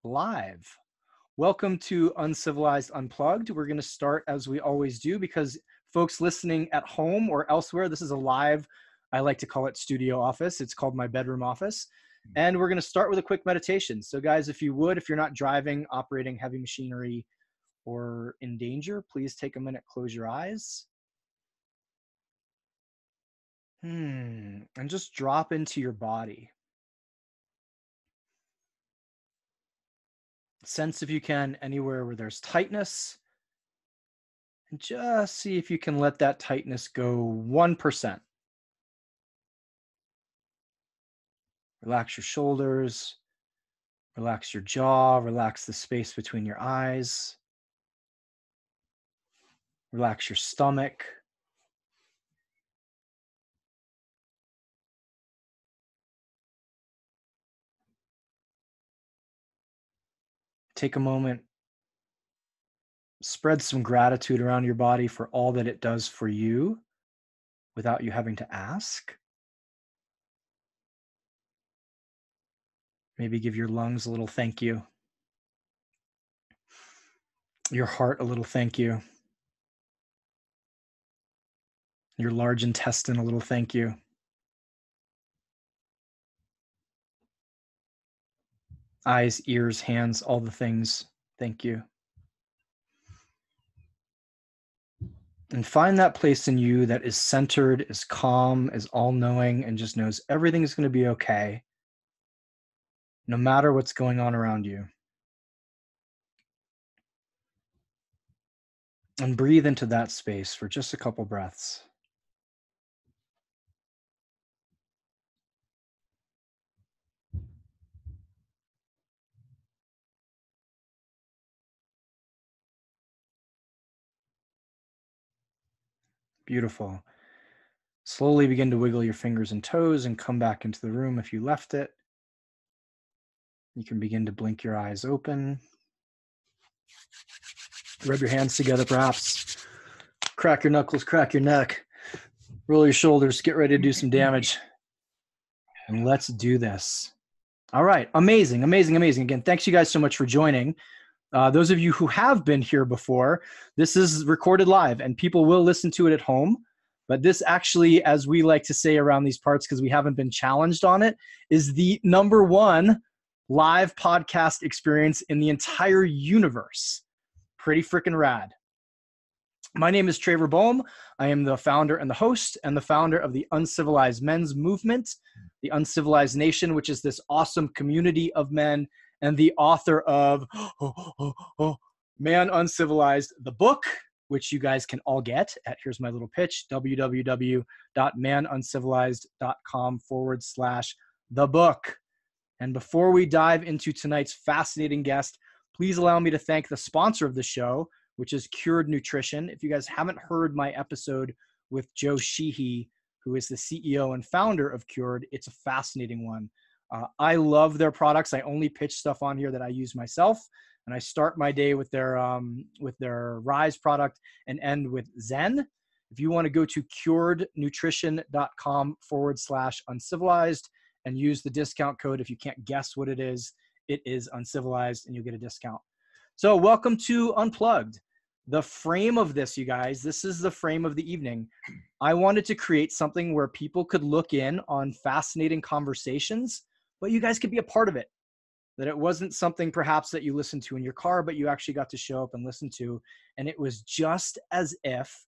Live. Welcome to Uncivilized Unplugged. We're going to start as we always do because folks listening at home or elsewhere, this is a live, I like to call it studio office. It's called my bedroom office. And we're going to start with a quick meditation. So guys, if you would, if you're not driving, operating heavy machinery, or in danger, please take a minute, close your eyes. And just drop into your body. Sense, if you can, anywhere where there's tightness, and just see if you can let that tightness go 1%. Relax your shoulders, relax your jaw, relax the space between your eyes, relax your stomach. Take a moment, spread some gratitude around your body for all that it does for you without you having to ask. Maybe give your lungs a little thank you, your heart a little thank you, your large intestine a little thank you. Eyes, ears, hands, all the things, thank you. And find that place in you that is centered, is calm, is all-knowing, and just knows everything is going to be okay, no matter what's going on around you. And breathe into that space for just a couple breaths. Beautiful. Slowly begin to wiggle your fingers and toes and come back into the room if you left it. You can begin to blink your eyes open. Rub your hands together, perhaps. Crack your knuckles, crack your neck. Roll your shoulders, get ready to do some damage. And let's do this. All right, amazing, amazing, amazing. Again, thanks you guys so much for joining. Those of you who have been here before, this is recorded live and people will listen to it at home. But this actually, as we like to say around these parts, because we haven't been challenged on it, is the #1 live podcast experience in the entire universe. Pretty freaking rad. My name is Traver Boehm. I am the founder and the host and the founder of the Uncivilized Men's Movement, the Uncivilized Nation, which is this awesome community of men, and the author of Man Uncivilized, the book, which you guys can all get at, here's my little pitch, www.manuncivilized.com/the book. And before we dive into tonight's fascinating guest, please allow me to thank the sponsor of the show, which is Cured Nutrition. If you guys haven't heard my episode with Joe Sheehy, who is the CEO and founder of Cured, it's a fascinating one. I love their products. I only pitch stuff on here that I use myself. And I start my day with their Rise product and end with Zen. If you want to go to curednutrition.com/uncivilized and use the discount code, if you can't guess what it is uncivilized, and you'll get a discount. So welcome to Unplugged. The frame of this, you guys, this is the frame of the evening. I wanted to create something where people could look in on fascinating conversations, but you guys could be a part of it. That it wasn't something perhaps that you listened to in your car, but you actually got to show up and listen to. And it was just as if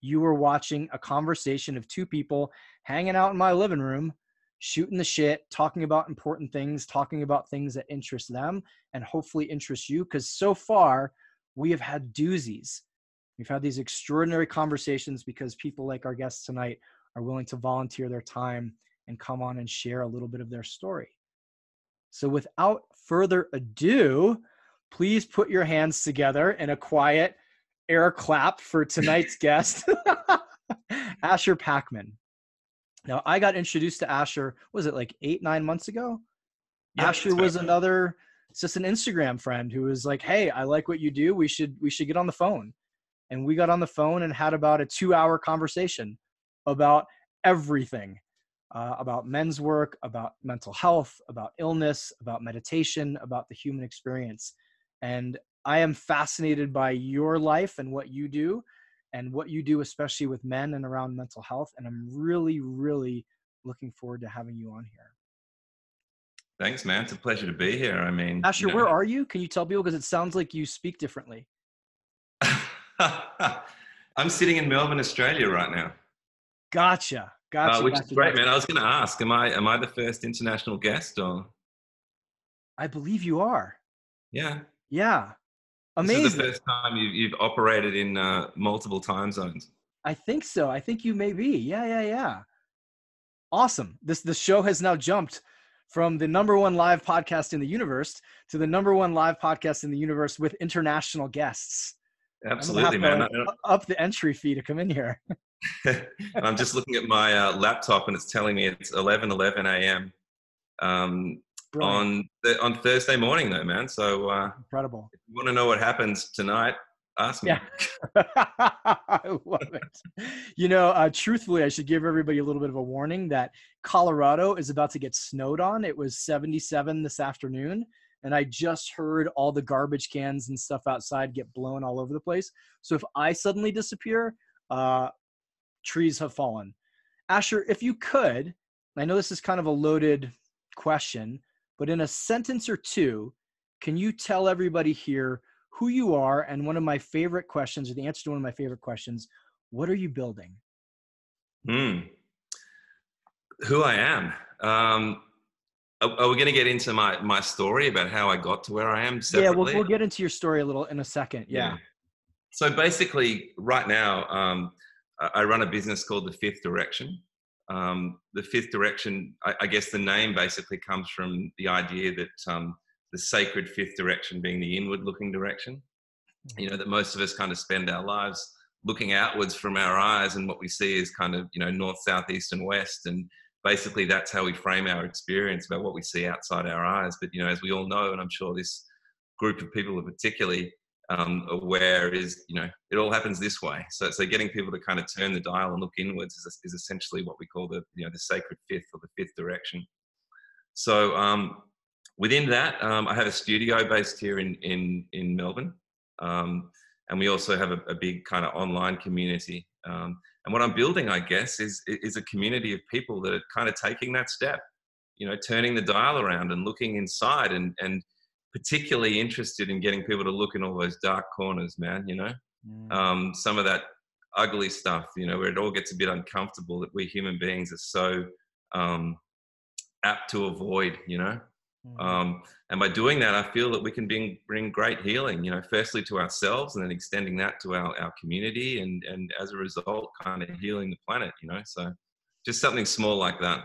you were watching a conversation of two people hanging out in my living room, shooting the shit, talking about important things, talking about things that interest them and hopefully interest you. Because so far, we have had doozies. We've had these extraordinary conversations because people like our guests tonight are willing to volunteer their time and come on and share a little bit of their story. So without further ado, please put your hands together in a quiet air clap for tonight's guest, Asher Packman. Now, I got introduced to Asher, was it like 8-9 months ago? Yep, Asher was another, it's just an Instagram friend who was like, hey, I like what you do. We should get on the phone. And we got on the phone and had about a 2-hour conversation about everything. about men's work, about mental health, about illness, about meditation, about the human experience. And I am fascinated by your life and what you do, especially with men and around mental health. And I'm really, really looking forward to having you on here. Thanks, man. It's a pleasure to be here. I mean, Asher, where are you? Can you tell people? Because it sounds like you speak differently. I'm sitting in Melbourne, Australia right now. Gotcha. Which is great, man. I was going to ask, am I the first international guest, or? I believe you are. Yeah. Yeah. Amazing. This is the first time you've operated in multiple time zones. I think so. I think you may be. Yeah. Awesome. The show has now jumped from the #1 live podcast in the universe to the #1 live podcast in the universe with international guests. Absolutely, man. Up the entry fee to come in here. I'm just looking at my laptop, and it's telling me it's 11:11 a.m. On Thursday morning, though, man. So incredible. If you want to know what happens tonight, ask me. Yeah. I love it. Truthfully, I should give everybody a little bit of a warning that Colorado is about to get snowed on. It was 77 this afternoon, and I just heard all the garbage cans and stuff outside get blown all over the place. So if I suddenly disappear, trees have fallen. Asher, if you could, I know this is kind of a loaded question, but in a sentence or two, can you tell everybody here who you are, and one of my favorite questions, or the answer to one of my favorite questions, what are you building? Who I am. Are we going to get into my story about how I got to where I am separately? Yeah, we'll get into your story a little in a second. Yeah. So basically, right now, I run a business called The Fifth Direction. The Fifth Direction, I guess the name basically comes from the idea that the sacred fifth direction being the inward-looking direction. That most of us kind of spend our lives looking outwards from our eyes, and what we see is kind of, north, south, east, and west. And basically that's how we frame our experience about what we see outside our eyes. But, as we all know, and I'm sure this group of people are particularly aware, is, it all happens this way. So getting people to kind of turn the dial and look inwards is essentially what we call the sacred fifth, or the fifth direction. So within that, I have a studio based here in Melbourne. And we also have a big kind of online community. And what I'm building, I guess, is a community of people that are kind of taking that step, turning the dial around and looking inside, and particularly interested in getting people to look in all those dark corners, man, some of that ugly stuff, where it all gets a bit uncomfortable, that we human beings are so apt to avoid, and by doing that, I feel that we can bring great healing, firstly to ourselves, and then extending that to our community, and as a result, kind of healing the planet, so just something small like that.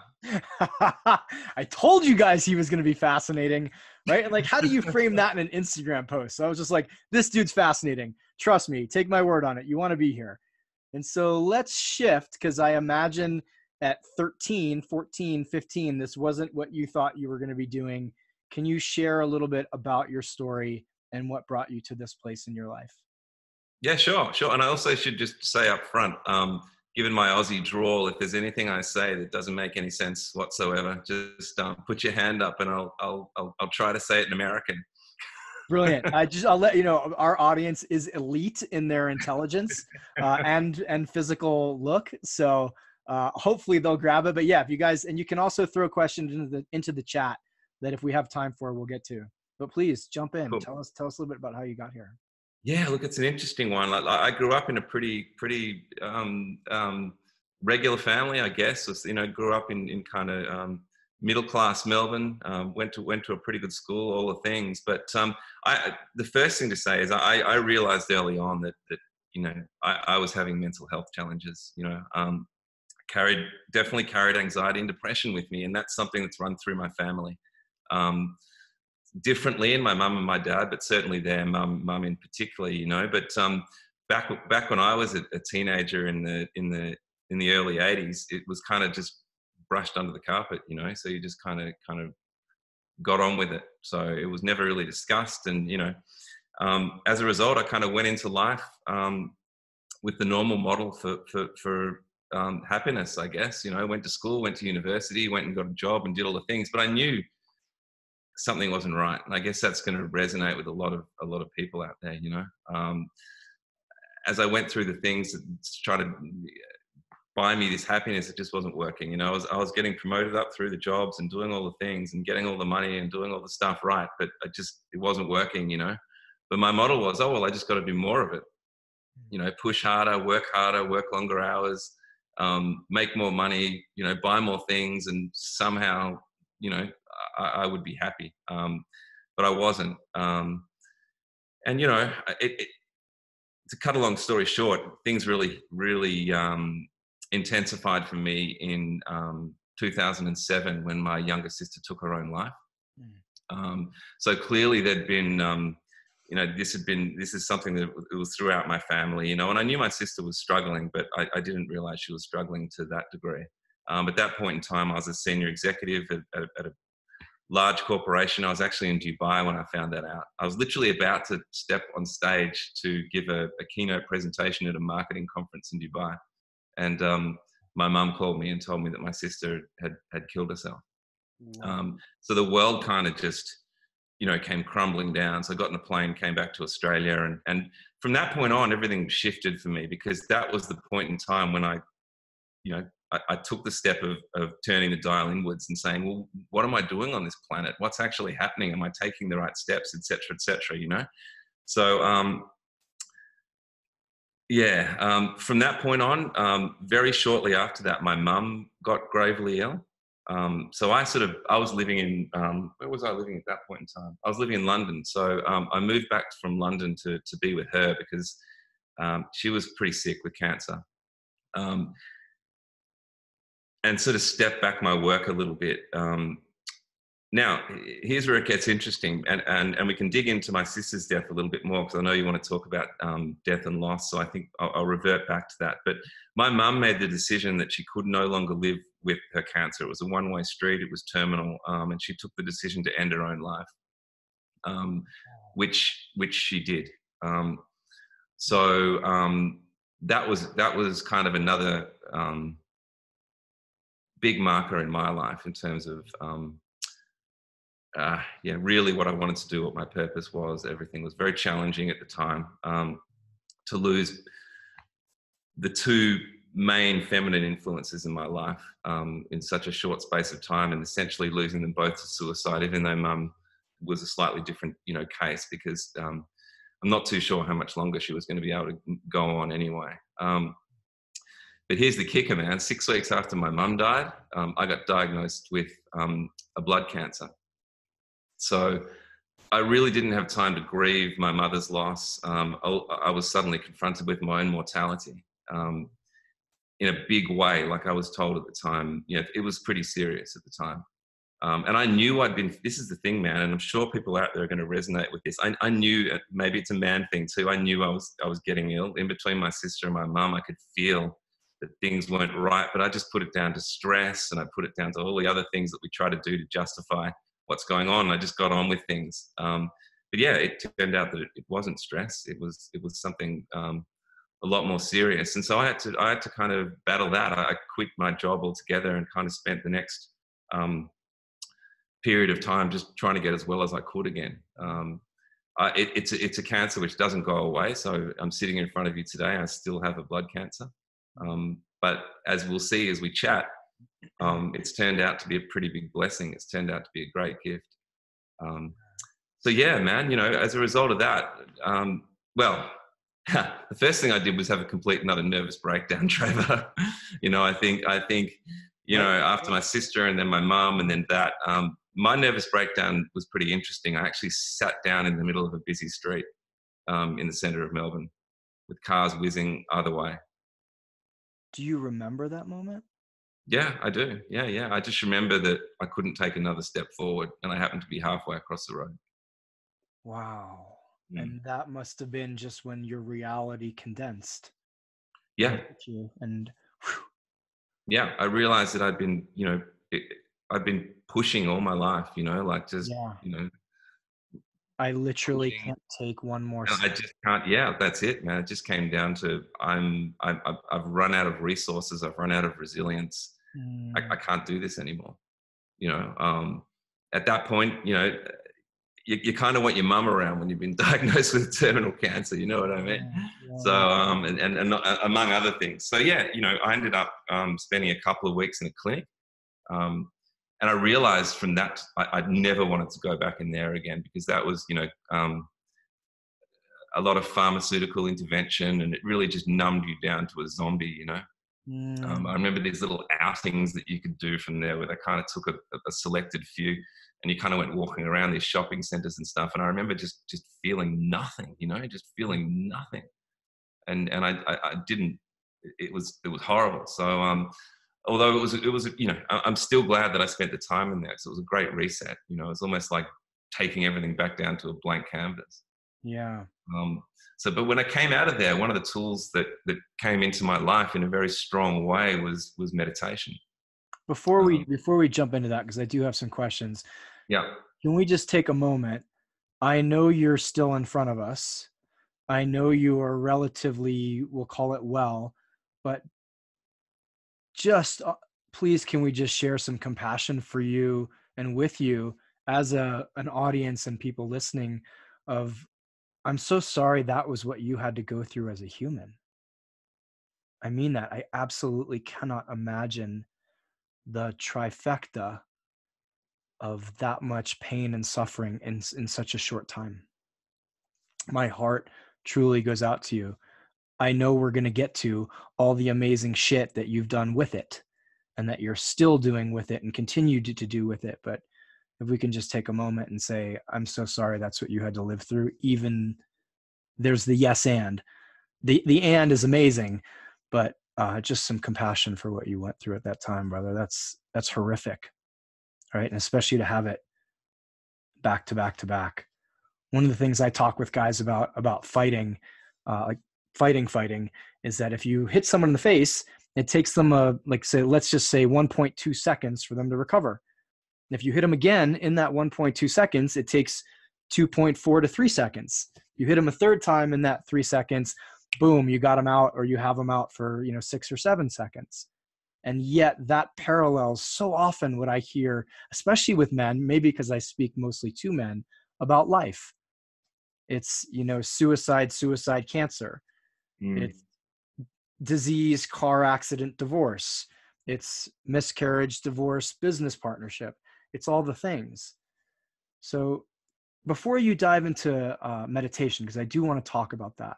I told you guys he was going to be fascinating, right? And like, how do you frame that in an Instagram post? So I was just like, this dude's fascinating. Trust me, take my word on it. You want to be here. And so let's shift, because I imagine at 13, 14, 15, this wasn't what you thought you were going to be doing. Can you share a little bit about your story and what brought you to this place in your life? Yeah, sure. And I also should just say up front, given my Aussie drawl, if there's anything I say that doesn't make any sense whatsoever, just put your hand up, and I'll try to say it in American. Brilliant. I'll let you know, our audience is elite in their intelligence and physical look. So hopefully they'll grab it. But yeah, if you guys, and you can also throw questions into the chat that if we have time for, we'll get to. But please jump in. Cool. Tell us a little bit about how you got here. Yeah, look, it's an interesting one. I grew up in a pretty regular family, I guess. Grew up in kind of middle class Melbourne. Went to a pretty good school, all the things. But the first thing to say is I realized early on that I was having mental health challenges. Definitely carried anxiety and depression with me, and that's something that's run through my family. Differently in my mum and my dad, but certainly their mum in particular, But back when I was a teenager in the early 80s, it was kind of just brushed under the carpet, So you just kind of got on with it. So it was never really discussed, and as a result, I kind of went into life with the normal model for happiness, I guess. You know, I went to school, went to university, went and got a job and did all the things, but I knew something wasn't right. And I guess that's going to resonate with a lot of people out there, you know. As I went through the things that try to buy me this happiness, it just wasn't working. You know, I was getting promoted up through the jobs and doing all the things and getting all the money and doing all the stuff right, but it wasn't working, you know. But my model was, oh well, I just got to do more of it. You know, push harder, work longer hours, make more money, you know, buy more things, and somehow, you know, I would be happy. But I wasn't. And you know, to cut a long story short, things really intensified for me in 2007 when my younger sister took her own life. So clearly there'd been, you know, this is something that it was throughout my family, you know, and I knew my sister was struggling, but I didn't realize she was struggling to that degree. At that point in time, I was a senior executive at a large corporation. I was actually in Dubai when I found that out. I was literally about to step on stage to give a keynote presentation at a marketing conference in Dubai. And my mum called me and told me that my sister had killed herself. Wow. So the world kind of just, you know, came crumbling down. So I got in a plane, came back to Australia. And from that point on, everything shifted for me, because that was the point in time when you know, I took the step of turning the dial inwards and saying, well, what am I doing on this planet? What's actually happening? Am I taking the right steps, et cetera, you know? So, from that point on, very shortly after that, my mum got gravely ill. So I was living in, where was I living at that point in time? I was living in London. So I moved back from London to be with her because she was pretty sick with cancer. And sort of step back my work a little bit. Now, here's where it gets interesting, and we can dig into my sister's death a little bit more, because I know you want to talk about death and loss, so I think I'll revert back to that. But my mum made the decision that she could no longer live with her cancer. It was a one-way street, it was terminal, and she took the decision to end her own life, which she did. That was kind of another big marker in my life in terms of really what I wanted to do, what my purpose was. Everything was very challenging at the time. To lose the two main feminine influences in my life in such a short space of time, and essentially losing them both to suicide, even though mum was a slightly different, you know, case, because I'm not too sure how much longer she was going to be able to go on anyway. But here's the kicker, man. 6 weeks after my mum died, I got diagnosed with a blood cancer. So I really didn't have time to grieve my mother's loss. I was suddenly confronted with my own mortality in a big way. Like I was told at the time, you know, it was pretty serious at the time. And I knew this is the thing, man, and I'm sure people out there are going to resonate with this. I knew, maybe it's a man thing too, I knew I was getting ill. In between my sister and my mum, I could feel that things weren't right, but I just put it down to stress, and I put it down to all the other things that we try to do to justify what's going on. I just got on with things. But yeah, it turned out that it wasn't stress. It was something a lot more serious. And so I had to kind of battle that. I quit my job altogether and kind of spent the next period of time just trying to get as well as I could again. It's a cancer which doesn't go away. So I'm sitting in front of you today. I still have a blood cancer. But as we'll see as we chat, it's turned out to be a pretty big blessing. It's turned out to be a great gift. So yeah, man, you know, as a result of that, the first thing I did was have a complete another nervous breakdown, Trevor. You know, I think, you know, after my sister and then my mum and then that, my nervous breakdown was pretty interesting. I actually sat down in the middle of a busy street in the centre of Melbourne with cars whizzing either way. Do you remember that moment? Yeah, I do. Yeah. I just remember that I couldn't take another step forward, and I happened to be halfway across the road. Wow. And that must have been just when your reality condensed. Yeah. And yeah, I realized that I'd been, you know, I've been pushing all my life, you know, like just, you know, I literally pushing. can't take one more And I step. just can't. Yeah, that's it, man. It just came down to I've run out of resources. I've run out of resilience. I Mm, can't do this anymore. You know, at that point, you know, you kind of want your mum around when you've been diagnosed with terminal cancer. You know what I mean? yeah, So, yeah. and among other things. So yeah, you know, I ended up spending a couple of weeks in a clinic. And I realized from that, I'd never wanted to go back in there again, because that was, you know, a lot of pharmaceutical intervention, and it really just numbed you down to a zombie, you know. I Mm, remember these little outings that you could do from there, where they kind of took a selected few, and you kind of went walking around these shopping centers and stuff. And I remember just feeling nothing, you know, just feeling nothing. And I didn't. It was horrible. So although it was you know, I'm still glad that I spent the time in there, because it was a great reset. You know, it's almost like taking everything back down to a blank canvas. yeah. Um, but when I came out of there, one of the tools that came into my life in a very strong way was meditation. Before we jump into that, because I do have some questions, Yeah. can we just take a moment? I know you're still in front of us. I know you are relatively, we'll call it well, but just please, can we just share some compassion for you and with you as an audience and people listening of, I'm so sorry that was what you had to go through as a human. I mean that. I absolutely cannot imagine the trifecta of that much pain and suffering in such a short time. My heart truly goes out to you. I know we're going to get to all the amazing shit that you've done with it and that you're still doing with it and continue to do with it. But if we can just take a moment and say, I'm so sorry that's what you had to live through. Even there's the yes and. The and is amazing, but just some compassion for what you went through at that time, brother. That's horrific, right? And especially to have it back to back to back. One of the things I talk with guys about fighting, like fighting, is that if you hit someone in the face, it takes them like say let's just say 1.2 seconds for them to recover. And if you hit them again in that 1.2 seconds, it takes 2.4 to 3 seconds. You hit them a third time in that 3 seconds, boom, you got them out, or you have them out for 6 or 7 seconds. And yet that parallels so often what I hear, especially with men, maybe because I speak mostly to men, about life. It's, suicide, cancer. Mm. It's disease, car accident, divorce. It's miscarriage, divorce, business partnership. It's all the things. So before you dive into meditation, because I do want to talk about that,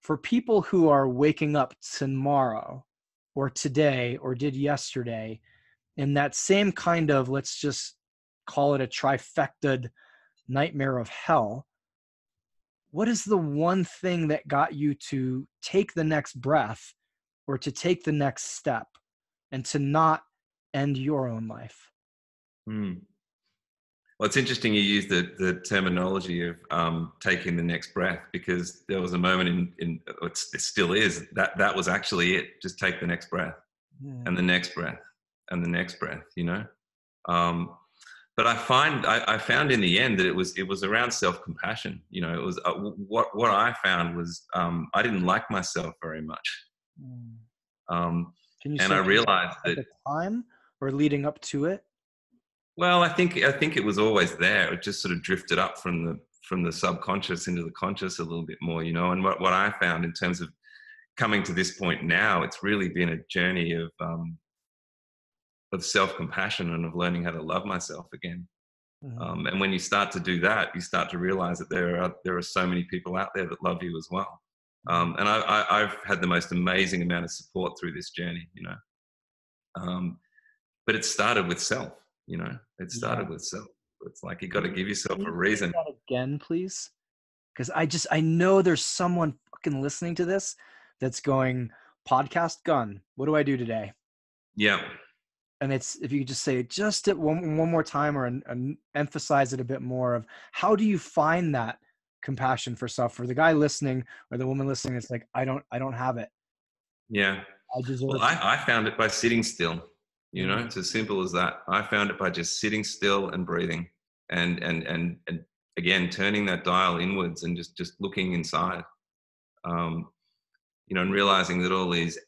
for people who are waking up tomorrow or today or did yesterday in that same kind of, let's just call it a trifecta nightmare of hell, what is the one thing that got you to take the next breath or to take the next step and to not end your own life? Mm. Well, it's interesting you use the terminology of taking the next breath, because there was a moment in it still is, that was actually it. Just take the next breath, and the next breath, and the next breath. You know. But I found in the end that it was around self-compassion. You know, it was what I found was I didn't like myself very much, um, Can you and say I just realized at that. the time or leading up to it? Well, I think it was always there. It just sort of drifted up from the subconscious into the conscious a little bit more, you know. And what I found in terms of coming to this point now, it's really been a journey of self-compassion and of learning how to love myself again. Mhm. And when you start to do that, you start to realize that there are so many people out there that love you as well. Mhm. And I've had the most amazing amount of support through this journey, you know. But it started with self, you know. It Yeah. started with self. It's like you got Can to you, give yourself can a you say reason. that again, please? Because I know there's someone fucking listening to this that's going, podcast gun. What do I do today? Yeah. And it's, if you could just say it just at one more time or emphasize it a bit more of how do you find that compassion for self, for the guy listening or the woman listening? It's like, I don't have it. Yeah. I Well, deserve to. I found it by sitting still. You know, Mm, it's as simple as that. I found it by just sitting still and breathing, and again, turning that dial inwards and just looking inside, you know, and realizing that all these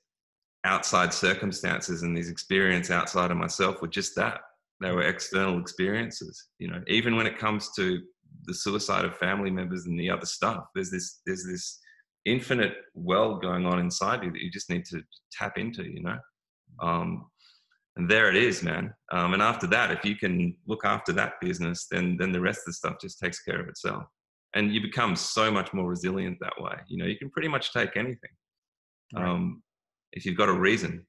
outside circumstances and these experiences outside of myself were just that. They were external experiences. You know, even when it comes to the suicide of family members and the other stuff, there's this infinite world going on inside you that you just need to tap into, you know. And there it is, man. And after that, if you can look after that business, then the rest of the stuff just takes care of itself. And you become so much more resilient that way. You know, you can pretty much take anything. Right. If you've got a reason.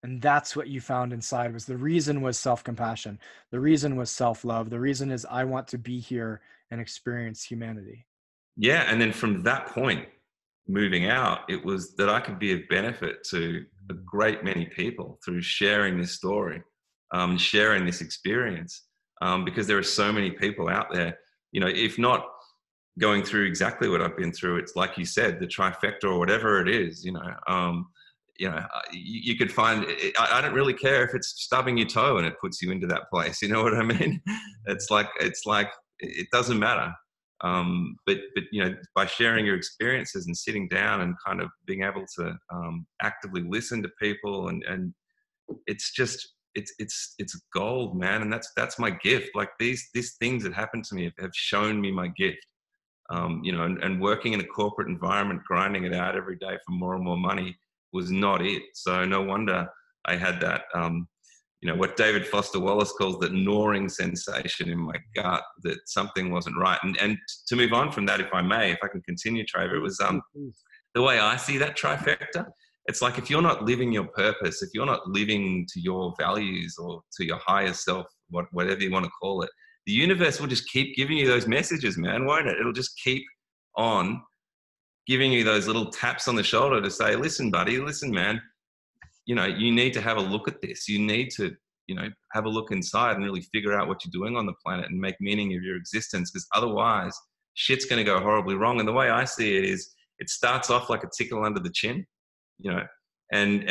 And that's what you found inside. Was the reason was self-compassion. The reason was self-love. The reason is I want to be here and experience humanity. Yeah. And then from that point, moving out, it was that I could be of benefit to a great many people through sharing this story, sharing this experience, because there are so many people out there, you know, if not going through exactly what I've been through, it's like you said, the trifecta or whatever it is, you know, you could find, I don't really care if it's stubbing your toe and it puts you into that place. You know what I mean? It's like, it doesn't matter. But you know, by sharing your experiences and sitting down and kind of being able to actively listen to people, and it's just, it's gold, man. And that's my gift. Like these things that happened to me have shown me my gift. You know, and working in a corporate environment, grinding it out every day for more and more money was not it. So no wonder I had that, you know, what David Foster Wallace calls the gnawing sensation in my gut that something wasn't right. And to move on from that, if I may, if I can continue, Trevor, it was the way I see that trifecta. It's like if you're not living your purpose, if you're not living to your values or to your higher self, whatever you want to call it, the universe will just keep giving you those messages, man, won't it? It'll just keep on giving you those little taps on the shoulder to say, listen, buddy, listen, man, you know, you need to have a look at this. You need to, you know, have a look inside and really figure out what you're doing on the planet and make meaning of your existence, because otherwise shit's going to go horribly wrong. And the way I see it is it starts off like a tickle under the chin, you know, and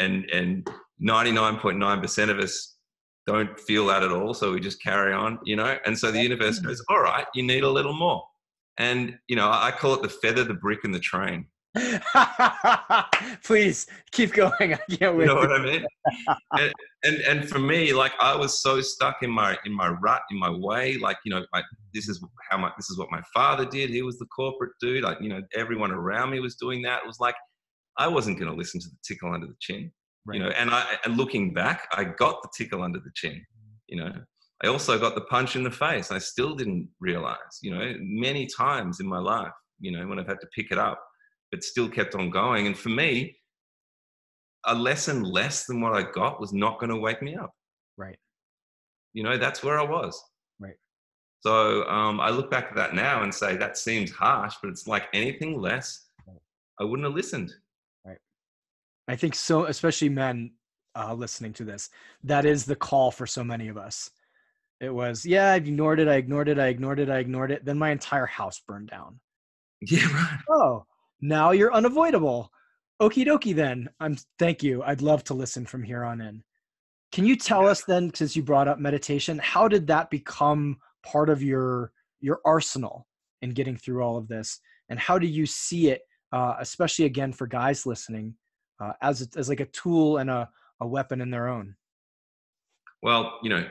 99.9% of us don't feel that at all. So we just carry on, you know, and so the universe goes, all right, you need a little more. And, you know, I call it the feather, the brick, and the train. Please keep going. I can't wait. You know what I mean? and for me, like I was so stuck in my rut, in my way. Like, you know, this is what my father did. He was the corporate dude. Like, you know, everyone around me was doing that. It was like I wasn't going to listen to the tickle under the chin. Right. You know, and looking back, I got the tickle under the chin. You know, I also got the punch in the face. I still didn't realize. You know, many times in my life, you know, when I've had to pick it up, but still kept on going. And for me, a lesson less than what I got was not going to wake me up. Right. You know, that's where I was. Right. So I look back at that now and say that seems harsh, but it's like anything less, I wouldn't have listened. Right. I think so, especially men listening to this, that is the call for so many of us. It was, yeah, I ignored it. Then my entire house burned down. Yeah, right. Oh, now you're unavoidable. Okie dokie then. Thank you. I'd love to listen from here on in. Can you tell us then, since you brought up meditation, how did that become part of your arsenal in getting through all of this? And how do you see it, especially again for guys listening, as like a tool and a weapon in their own? Well, you know,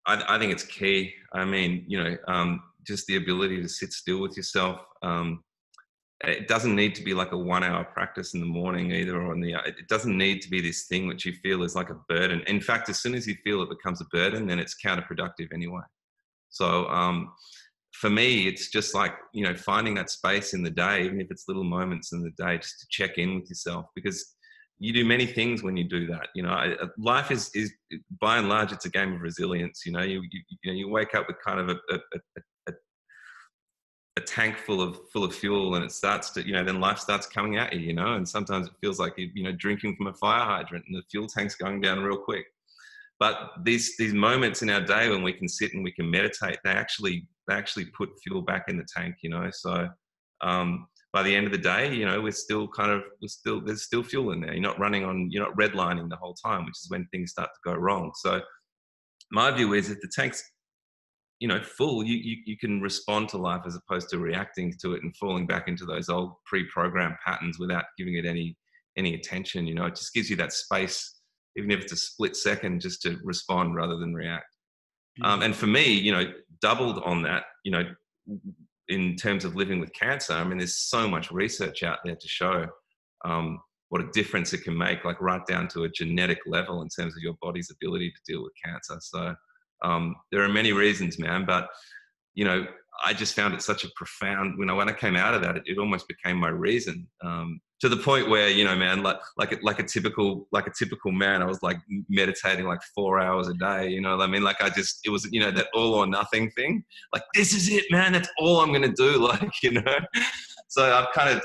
I think it's key. I mean, you know, just the ability to sit still with yourself. It doesn't need to be like a 1 hour practice in the morning either, or it doesn't need to be this thing which you feel is like a burden. In fact, as soon as you feel it becomes a burden, then it's counterproductive anyway. So for me, it's just like, you know, finding that space in the day, even if it's little moments in the day, just to check in with yourself, because you do many things when you do that. You know, life is by and large, it's a game of resilience. You know, you wake up with kind of a tank full of fuel, and it starts to, you know, then life starts coming at you, you know, and sometimes it feels like you know, drinking from a fire hydrant and the fuel tank's going down real quick. But these moments in our day when we can sit and we can meditate, they actually put fuel back in the tank, you know. So by the end of the day, you know, there's still fuel in there. You're not redlining the whole time, which is when things start to go wrong. So my view is, if the tank's full, you can respond to life as opposed to reacting to it and falling back into those old pre-programmed patterns without giving it any attention. It just gives you that space, even if it's a split second, just to respond rather than react. And for me, doubled on that, in terms of living with cancer. I mean, there's so much research out there to show what a difference it can make, like right down to a genetic level in terms of your body's ability to deal with cancer. So there are many reasons, man, but I just found it such a profound, when I came out of that, it almost became my reason, to the point where, man, like a typical man, I was like meditating like 4 hours a day, you know what I mean? Like it was, that all or nothing thing. Like, this is it, man. That's all I'm going to do. Like, so I've kind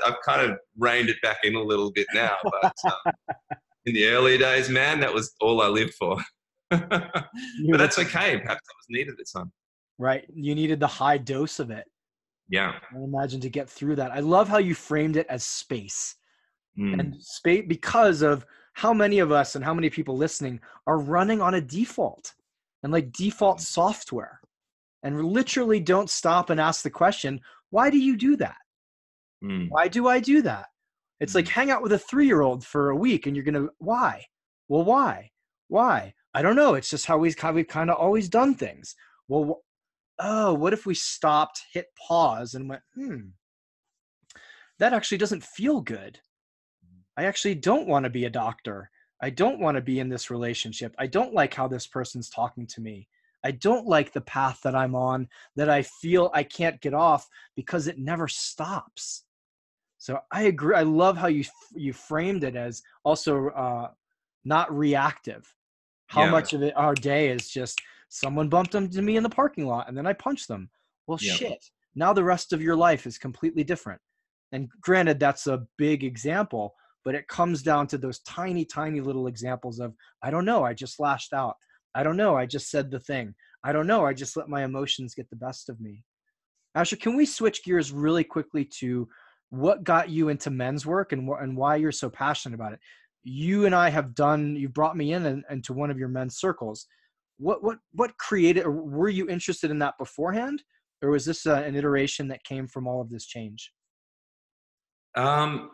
of reined it back in a little bit now, but in the early days, man, that was all I lived for. But that's okay. Perhaps that was needed at the time. Right. You needed the high dose of it. Yeah. I imagine to get through that. I love how you framed it as space. And space, because of how many of us and how many people listening are running on a default and like default software, and literally don't stop and ask the question, why do you do that? Why do I do that? It's like hang out with a 3-year-old for a week and you're going to, why? Well, why? I don't know. It's just how we've kind of always done things. Well, what if we stopped, hit pause and went, that actually doesn't feel good. I actually don't want to be a doctor. I don't want to be in this relationship. I don't like how this person's talking to me. I don't like the path that I'm on, that I feel I can't get off because it never stops. So I agree. I love how you framed it as also not reactive. How much of it our day is just someone bumped into me in the parking lot and then I punched them. Well, shit. Now the rest of your life is completely different. And granted, that's a big example, but it comes down to those tiny, tiny little examples of, I don't know, I just lashed out. I don't know, I just said the thing. I don't know, I just let my emotions get the best of me. Asher, can we switch gears really quickly to what got you into men's work and why you're so passionate about it? You and I have done, you brought me in into one of your men's circles. What created, or were you interested in that beforehand? Or was this an iteration that came from all of this change? I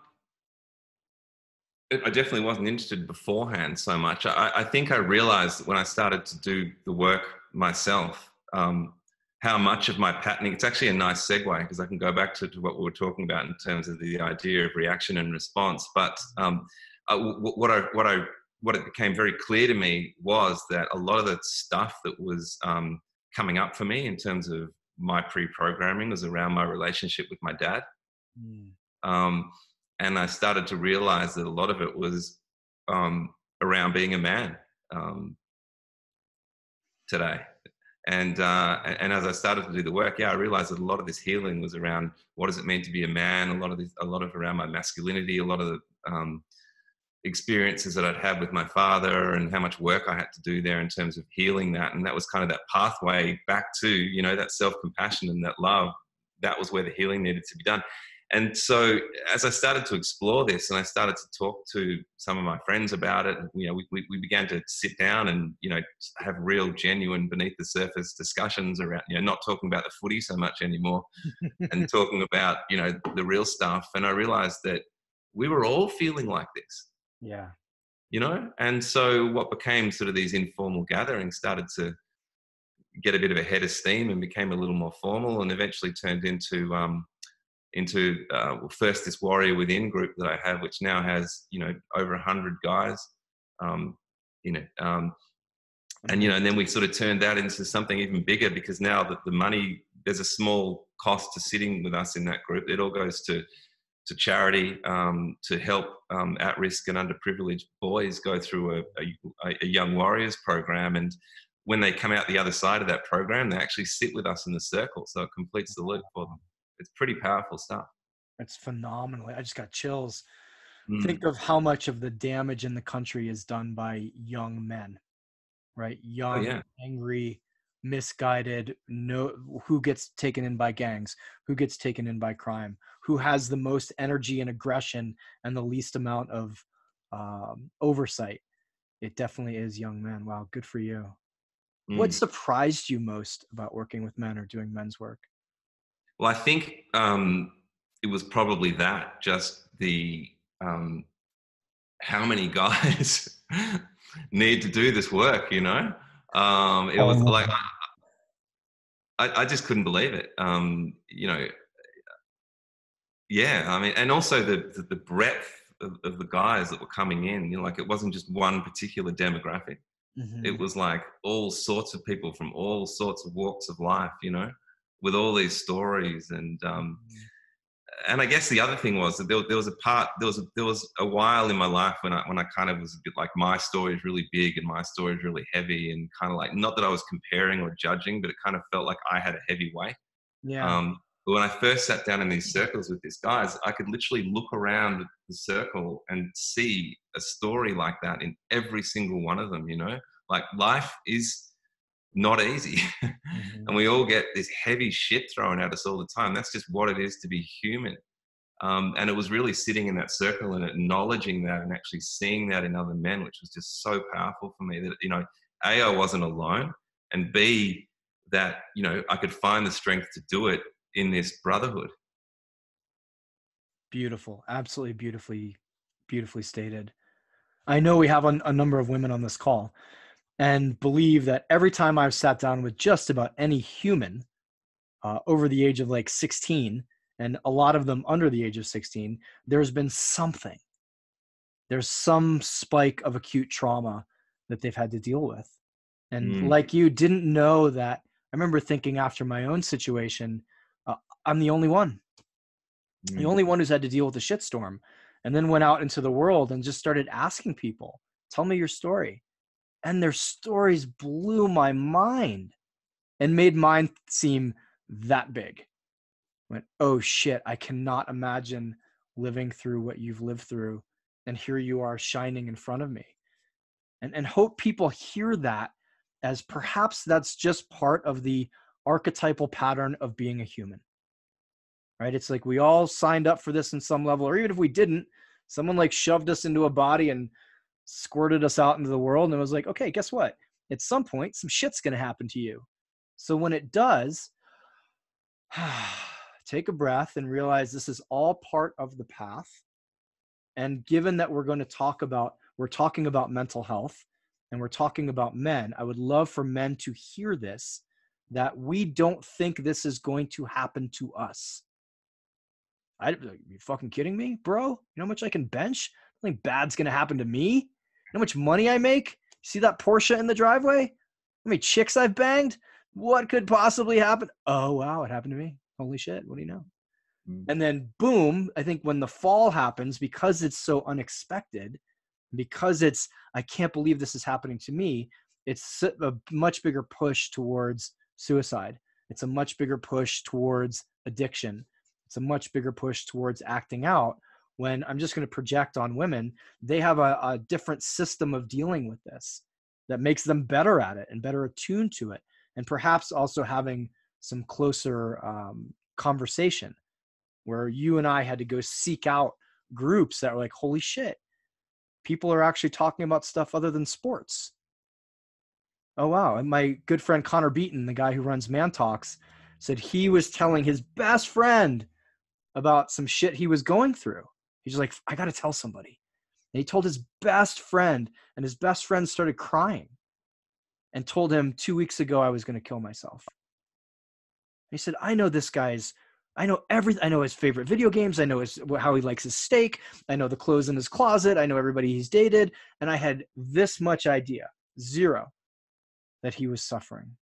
definitely wasn't interested beforehand so much. I think I realized when I started to do the work myself, how much of my patterning, it's actually a nice segue because I can go back to what we were talking about in terms of the idea of reaction and response. But what it became very clear to me was that a lot of the stuff that was coming up for me in terms of my pre-programming was around my relationship with my dad. And I started to realize that a lot of it was around being a man today. And as I started to do the work, I realized that a lot of this healing was around what does it mean to be a man, a lot of around my masculinity, a lot of the experiences that I'd had with my father and how much work I had to do there in terms of healing that. And that was kind of that pathway back to, that self-compassion and that love. That was where the healing needed to be done. And so as I started to explore this and I started to talk to some of my friends about it, we began to sit down and, have real genuine beneath the surface discussions around, not talking about the footy so much anymore and talking about, the real stuff. And I realized that we were all feeling like this. Yeah. And so what became sort of these informal gatherings started to get a bit of a head of steam and became a little more formal and eventually turned into first this Warrior Within group that I have, which now has, over 100 guys, and then we sort of turned that into something even bigger because now that the money, there's a small cost to sitting with us in that group. It all goes to charity, to help at-risk and underprivileged boys go through a Young Warriors program. And when they come out the other side of that program, they actually sit with us in the circle. So it completes the loop for them. It's pretty powerful stuff. It's phenomenal. I just got chills. Think of how much of the damage in the country is done by young men, right? Young, angry, misguided, who gets taken in by gangs, who gets taken in by crime, who has the most energy and aggression and the least amount of oversight. It definitely is young men. Wow, good for you. What Mm. surprised you most about working with men or doing men's work? Well, I think it was probably that, just the how many guys need to do this work, you know? It was like, Oh. I just couldn't believe it. You know, yeah, I mean, and also the breadth of the guys that were coming in, you know, like it wasn't just one particular demographic. It Mhm. was like all sorts of people from all sorts of walks of life, you know, with all these stories. Mhm. And I guess the other thing was that there was a part, there was a while in my life when I kind of was a bit like, my story is really big and my story is really heavy, and kind of like, not that I was comparing or judging, but it kind of felt like I had a heavy weight. Yeah. But when I first sat down in these circles with these guys, I could literally look around the circle and see a story like that in every single one of them, you know? Like, life is not easy. Mhm. And we all get this heavy shit thrown at us all the time. That's just what it is to be human. And it was really sitting in that circle and acknowledging that and actually seeing that in other men, which was just so powerful for me that, you know, A, I wasn't alone, and B, that, you know, I could find the strength to do it in this brotherhood. Beautiful. Absolutely beautifully stated. I know we have a number of women on this call and believe that every time I've sat down with just about any human over the age of like 16, and a lot of them under the age of 16, there's been something. There's some spike of acute trauma that they've had to deal with. And Mm, like you, didn't know that. I remember thinking after my own situation, uh, I'm the mm, only one who's had to deal with the shitstorm. And then went out into the world and just started asking people, tell me your story. And their stories blew my mind and made mine seem that big. Went, oh shit, I cannot imagine living through what you've lived through. And here you are shining in front of me. And hope people hear that as perhaps that's just part of the archetypal pattern of being a human, right? It's like we all signed up for this in some level, or even if we didn't, someone like shoved us into a body and squirted us out into the world and it was like, okay, guess what? At some point, some shit's going to happen to you. So when it does, take a breath and realize this is all part of the path. And given that we're talking about mental health and we're talking about men, I would love for men to hear this, that we don't think this is going to happen to us. You fucking kidding me, bro? You know how much I can bench? Nothing bad's gonna happen to me. You know how much money I make? See that Porsche in the driveway? How many chicks I've banged? What could possibly happen? Oh wow, it happened to me. Holy shit, what do you know? mm, And then boom, I think when the fall happens, because it's so unexpected, because it's, I can't believe this is happening to me, it's a much bigger push towards suicide. It's a much bigger push towards addiction. It's a much bigger push towards acting out. When I'm just going to project on women, they have a different system of dealing with this that makes them better at it and better attuned to it. And perhaps also having some closer conversation where you and I had to go seek out groups that were like, holy shit, people are actually talking about stuff other than sports. Oh, wow. And my good friend Connor Beaton, the guy who runs Man Talks, said he was telling his best friend about some shit he was going through. He's like, I got to tell somebody. And he told his best friend, and his best friend started crying and told him 2 weeks ago I was going to kill myself. He said, I know this guy's, I know everything. I know his favorite video games. I know how he likes his steak. I know the clothes in his closet. I know everybody he's dated. And I had this much idea, zero, that he was suffering.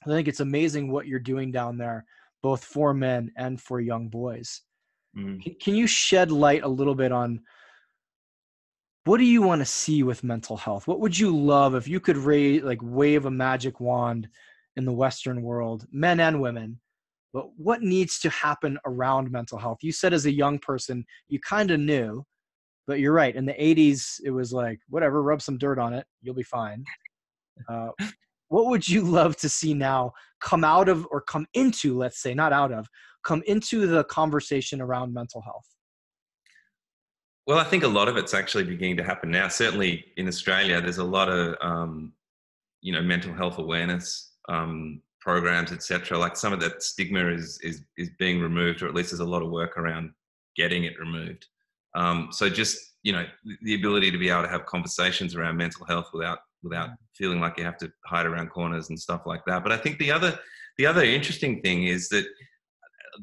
I think it's amazing what you're doing down there, both for men and for young boys. mm. Can you shed light a little bit on what do you want to see with mental health? What would you love if you could wave a magic wand in the Western world, men and women? But what needs to happen around mental health? You said as a young person, you kind of knew, but you're right. In the 80s, it was like, whatever, rub some dirt on it. You'll be fine. Uh, what would you love to see now come out of, or come into, let's say, not out of, come into the conversation around mental health? Well, I think a lot of it's actually beginning to happen now. Certainly in Australia, there's a lot of mental health awareness programs, etc. Like some of that stigma is being removed, or at least there's a lot of work around getting it removed. So just the ability to be able to have conversations around mental health without feeling like you have to hide around corners and stuff like that. But I think the other interesting thing is that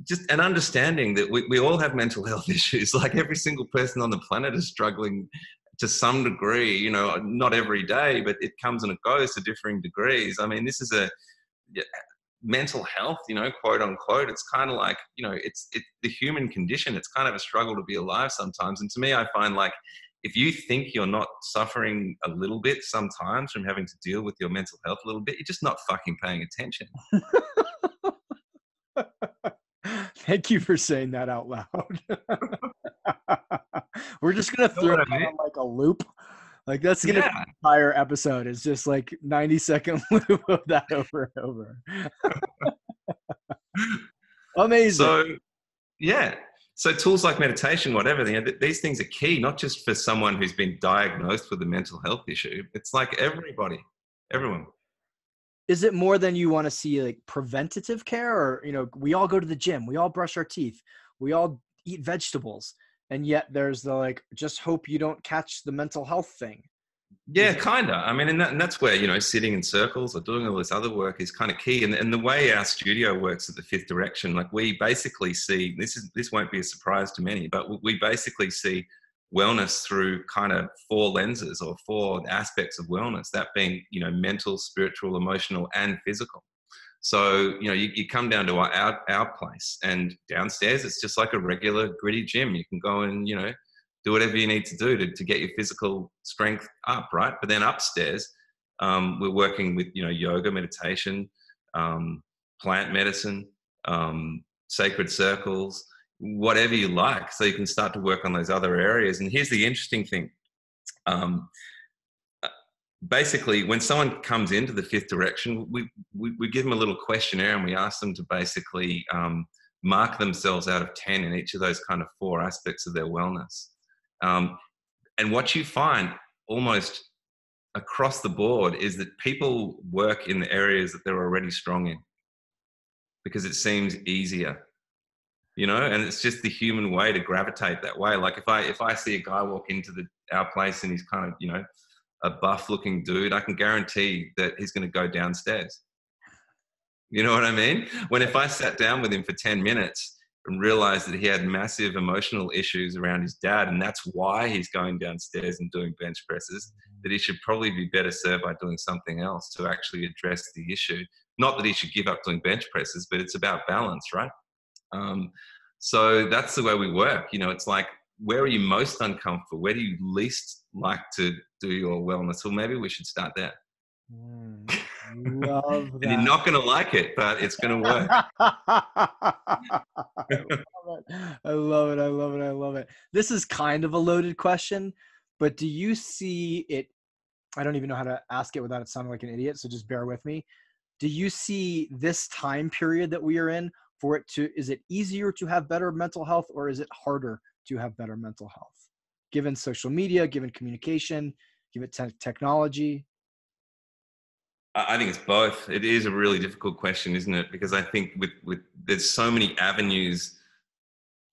just an understanding that we all have mental health issues. Like every single person on the planet is struggling to some degree, not every day, but it comes and it goes to differing degrees. I mean, this is mental health, quote unquote. It's kind of like, it's the human condition. It's kind of a struggle to be alive sometimes. And to me, I find like, if you think you're not suffering a little bit sometimes from having to deal with your mental health a little bit, you're just not fucking paying attention. Thank you for saying that out loud. We're just going to throw that on like a loop. Like that's going to be the entire episode. It's just like 90-second loop of that over and over. Amazing. So, yeah. So tools like meditation, whatever, these things are key, not just for someone who's been diagnosed with a mental health issue. It's like everyone. Is it more than you want to see like preventative care, or, we all go to the gym, we all brush our teeth, we all eat vegetables, and yet there's the like, just hope you don't catch the mental health thing. Yeah, kind of. I mean, and that's where, sitting in circles or doing all this other work is kind of key. And the way our studio works at the Fifth Direction, like we basically see, this won't be a surprise to many, but we basically see wellness through kind of 4 lenses or 4 aspects of wellness, that being, mental, spiritual, emotional, and physical. So, you come down to our place, and downstairs, it's just like a regular gritty gym. You can go and, do whatever you need to do to get your physical strength up, right? But then upstairs, we're working with, yoga, meditation, plant medicine, sacred circles, whatever you like. So you can start to work on those other areas. And here's the interesting thing. Basically, when someone comes into the Fifth Direction, we give them a little questionnaire, and we ask them to basically mark themselves out of 10 in each of those kind of 4 aspects of their wellness. And what you find almost across the board is that people work in the areas that they're already strong in because it seems easier, and it's just the human way to gravitate that way. Like if I see a guy walk into our place and he's kind of, a buff looking dude, I can guarantee that he's going to go downstairs. You know what I mean? When if I sat down with him for 10 minutes and realized that he had massive emotional issues around his dad, and that's why he's going downstairs and doing bench presses, that he should probably be better served by doing something else to actually address the issue. Not that he should give up doing bench presses, but it's about balance, right? So that's the way we work. It's like, where are you most uncomfortable? Where do you least like to do your wellness? Well, maybe we should start there. Love that. And you're not going to like it, but it's going to work. I love it. This is kind of a loaded question, but do you see it? I don't even know how to ask it without it sounding like an idiot, so just bear with me. Do you see this time period that we are in is it easier to have better mental health, or is it harder to have better mental health? Given social media, given communication, given technology? I think it's both. It is a really difficult question, isn't it? Because I think with there's so many avenues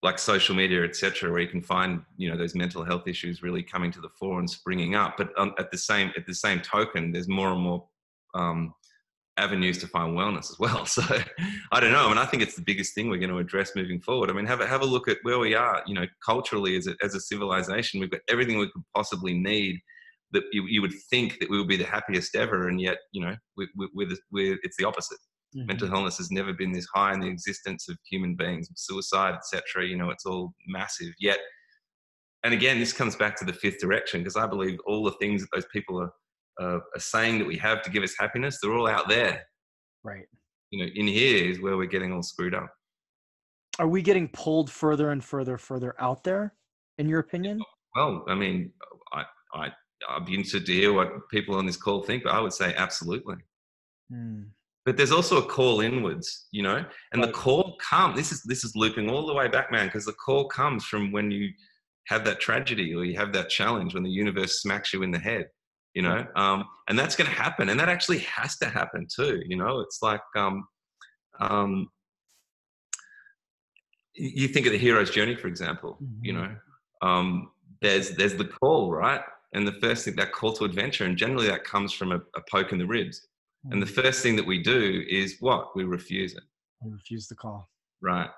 like social media, etc., where you can find, those mental health issues really coming to the fore and springing up. But at the same token, there's more and more avenues to find wellness as well. So I don't know. I mean, I think it's the biggest thing we're going to address moving forward. I mean, have a look at where we are, culturally as a civilization. We've got everything we could possibly need, that you would think that we would be the happiest ever. And yet, it's the opposite. Mm-hmm. Mental illness has never been this high in the existence of human beings, suicide, etc. It's all massive. Yet, and again, this comes back to the Fifth Direction, because I believe all the things that those people are saying that we have to give us happiness, they're all out there. Right. In here is where we're getting all screwed up. Are we getting pulled further and further out there, in your opinion? Well, I mean, I'd be interested to hear what people on this call think, but I would say absolutely. But there's also a call inwards, and right. The call comes. This is looping all the way back, man, because the call comes from when you have that tragedy or you have that challenge, when the universe smacks you in the head. you Right. know, and that's going to happen. And that actually has to happen too. You know, it's like, um, you think of the hero's journey, for example, you Mhm. know, there's the call, right? And the first thing, that call to adventure, and generally that comes from a poke in the ribs. And the Mm. first thing that we do is what? We refuse it, I refuse the call. right?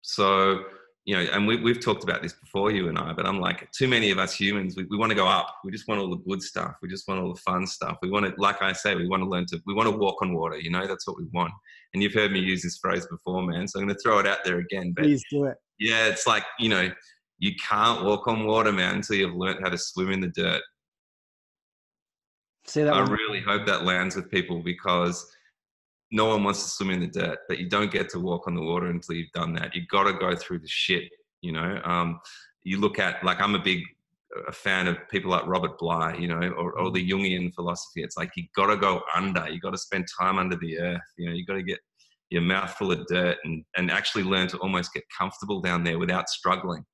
So, you know, and we've talked about this before, you and I, but I'm like, too many of us humans, we want to go up. We just want all the good stuff. We just want all the fun stuff. We want to, like I say, we want to walk on water, you know, that's what we want. And you've heard me use this phrase before, man. So I'm going to throw it out there again. But Please do it. yeah, it's like, you know, you can't walk on water, man, until you've learned how to swim in the dirt. Say that I one more really time. hope that lands with people, because no one wants to swim in the dirt, but you don't get to walk on the water until you've done that. You got to go through the shit, you know. You look at, like, I'm a big a fan of people like Robert Bly, you know, or Mm. the Jungian philosophy. It's like, you got to go under. You got to spend time under the earth. You know, you got to get your mouth full of dirt and actually learn to almost get comfortable down there without struggling.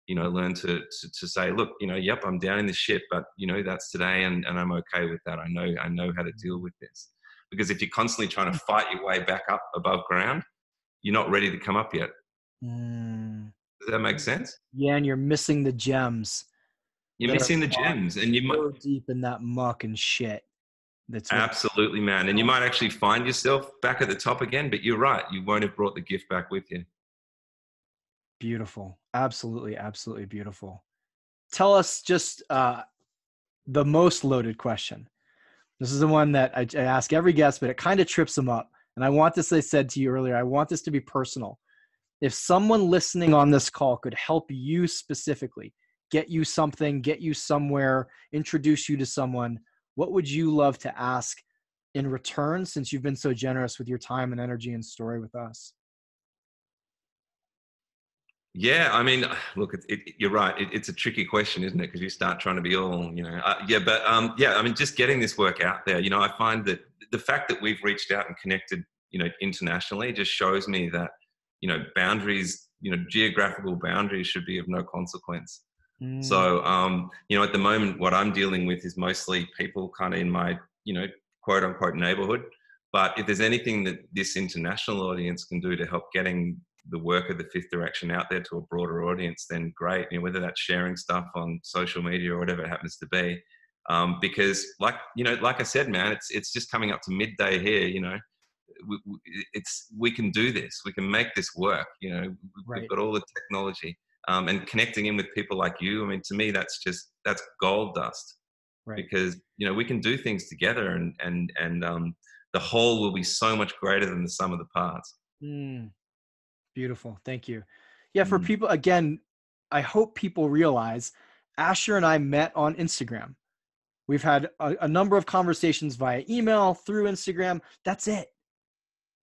You know, learn to say, look, you know, yep, I'm down in the shit, but you know, that's today, and I'm okay with that. I know how to deal with this. Because if you're constantly trying to fight your way back up above ground, you're not ready to come up yet. Mm. Does that make sense? Yeah, and you're missing the gems You're that are missing the lost gems, and you might so deep in that muck and shit. That's what. absolutely, man, and you might actually find yourself back at the top again. But you're right, you won't have brought the gift back with you. Beautiful. Absolutely, absolutely beautiful. Tell us just the most loaded question. This is the one that I ask every guest, but it kind of trips them up. And I want this, I said to you earlier, I want this to be personal. If someone listening on this call could help you specifically, get you something, get you somewhere, introduce you to someone, what would you love to ask in return, since you've been so generous with your time and energy and story with us? Yeah, I mean, look, you're right. It's a tricky question, isn't it? Because you start trying to be all, you know, yeah. But yeah, I mean, just getting this work out there, you know, I find that the fact that we've reached out and connected, you know, internationally, just shows me that, you know, boundaries, you know, geographical boundaries should be of no consequence. Mm, So, you know, at the moment, what I'm dealing with is mostly people kind of in my, you know, quote unquote neighborhood. But if there's anything that this international audience can do to help getting the work of the Fifth Direction out there to a broader audience, then great. You know, whether that's sharing stuff on social media or whatever it happens to be. Because, like, you know, like I said, man, it's just coming up to midday here. You know, we, we- we can do this. We can make this work. You know, we've right, got all the technology, and connecting in with people like you. I mean, to me, that's gold dust, right. because you know, we can do things together, and the whole will be so much greater than the sum of the parts. Mm, beautiful. Thank you. Yeah, for Mm. people, again, I hope people realize Asher and I met on Instagram. We've had a number of conversations via email, through Instagram. That's it.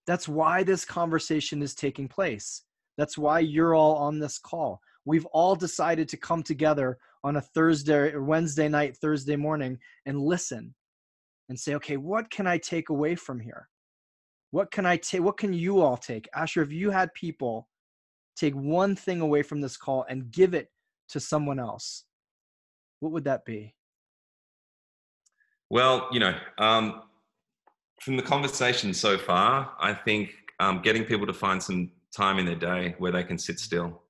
That's why this conversation is taking place. That's why you're all on this call. We've all decided to come together on a Thursday or Wednesday night, Thursday morning, and listen and say, okay, what can I take away from here? What can I take? What can you all take? Asher, if you had people take one thing away from this call and give it to someone else, what would that be? Well, you know, from the conversation so far, I think getting people to find some time in their day where they can sit still.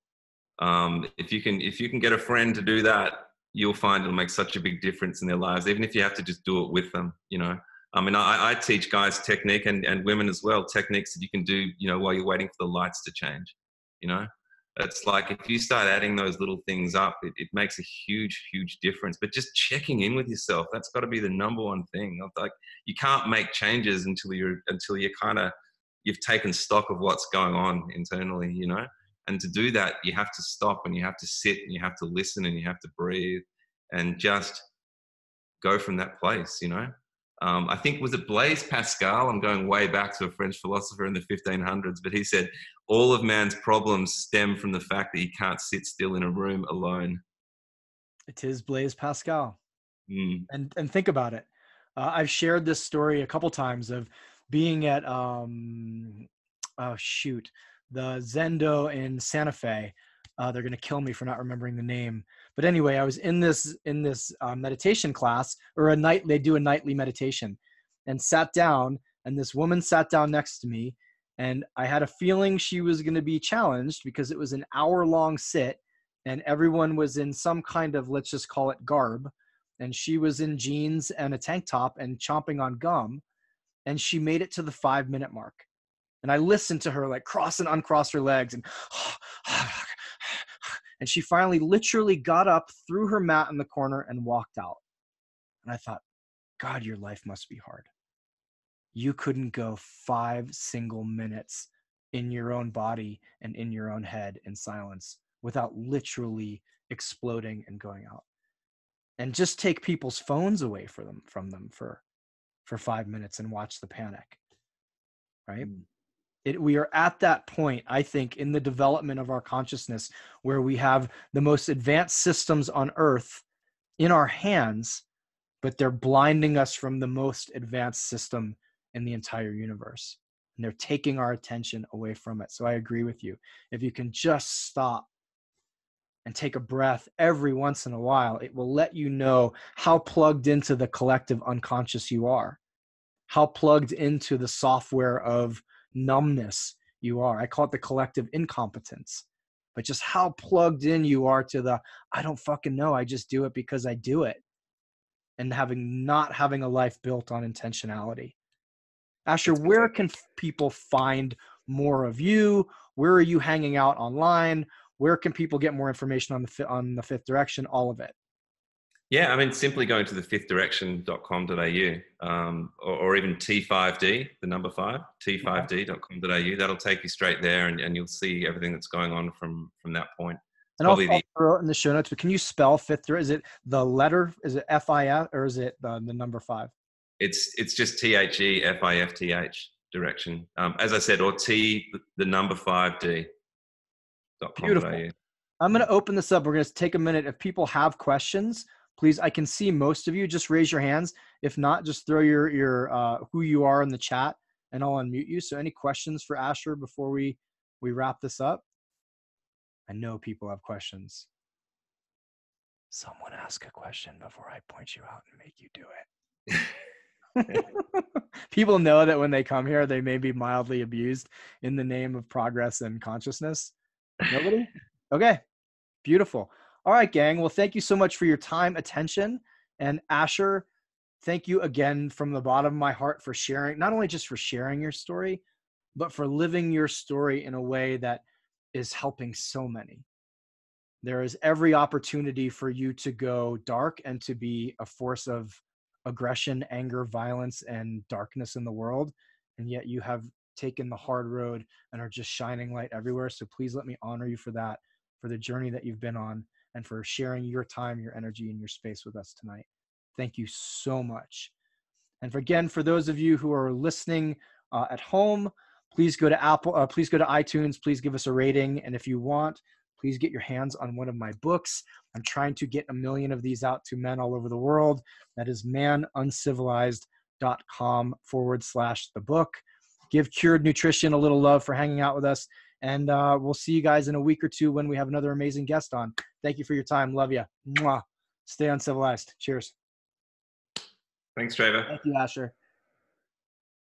If you can get a friend to do that, you'll find it'll make such a big difference in their lives, even if you have to just do it with them. You know, I mean, I teach guys technique, and women as well, techniques that you can do, you know, while you're waiting for the lights to change. You know, it's like, if you start adding those little things up, it makes a huge difference. But just checking in with yourself, that's got to be the number one thing. Like, you can't make changes until you kind of, you've taken stock of what's going on internally, you know. And to do that, you have to stop, and you have to sit, and you have to listen, and you have to breathe, and just go from that place, you know. I think, was it Blaise Pascal? I'm going way back to a French philosopher in the 1500s, but he said all of man's problems stem from the fact that he can't sit still in a room alone. It is Blaise Pascal. Mm. And think about it. I've shared this story a couple times of being at oh shoot, the Zendo in Santa Fe, They're going to kill me for not remembering the name. But anyway, I was in this meditation class, or they do a nightly meditation, and sat down, and this woman sat down next to me, and I had a feeling she was going to be challenged because it was an hour-long sit, and everyone was in some kind of, let's just call it garb, and she was in jeans and a tank top and chomping on gum, and she made it to the 5-minute mark. And I listened to her like cross and uncross her legs, and and she finally literally got up, threw her mat in the corner, and walked out. And I thought, God, your life must be hard. You couldn't go 5 single minutes in your own body and in your own head in silence without literally exploding and going out. And just take people's phones away from them for 5 minutes and watch the panic, right? We are at that point, I think, in the development of our consciousness where we have the most advanced systems on Earth in our hands, but they're blinding us from the most advanced system in the entire universe. And they're taking our attention away from it. So I agree with you. If you can just stop and take a breath every once in a while, it will let you know how plugged into the collective unconscious you are, how plugged into the software of numbness you are. I call it the collective incompetence, but just how plugged in you are to the, I don't fucking know, I just do it because I do it. And not having a life built on intentionality. Asher, where can people find more of you? Where are you hanging out online? Where can people get more information on the Fifth Direction? All of it. Yeah, I mean, simply going to the fifthdirection.com.au, or even T5D, the number 5, T5D.com.au. That'll take you straight there, and you'll see everything that's going on from that point. And I'll throw it in the show notes, but can you spell Fifth? Is it the letter? Is it FIF, or is it the number 5? It's just THEFIFTH direction. As I said, or the number 5D. Beautiful. I'm going to open this up. We're going to take a minute. If people have questions, please, I can see most of you. Just raise your hands. If not, just throw your who you are in the chat, and I'll unmute you. So any questions for Asher before we wrap this up? I know people have questions. Someone ask a question before I point you out and make you do it. People know that when they come here, they may be mildly abused in the name of progress and consciousness. Nobody? Okay. Beautiful. All right, gang. Well, thank you so much for your time, attention. And Asher, thank you again from the bottom of my heart for sharing, not only just for sharing your story, but for living your story in a way that is helping so many. There is every opportunity for you to go dark and to be a force of aggression, anger, violence, and darkness in the world. And yet you have taken the hard road and are just shining light everywhere. So please let me honor you for that, for the journey that you've been on, and for sharing your time, your energy, and your space with us tonight. Thank you so much. And again, for those of you who are listening at home, please go to please go to iTunes, please give us a rating. And if you want, please get your hands on one of my books. I'm trying to get 1 million of these out to men all over the world. That is manuncivilized.com/the book. Give Cured Nutrition a little love for hanging out with us. And we'll see you guys in a week or two when we have another amazing guest on. Thank you for your time. Love you. Mwah. Stay uncivilized. Cheers. Thanks, Trevor. Thank you, Asher.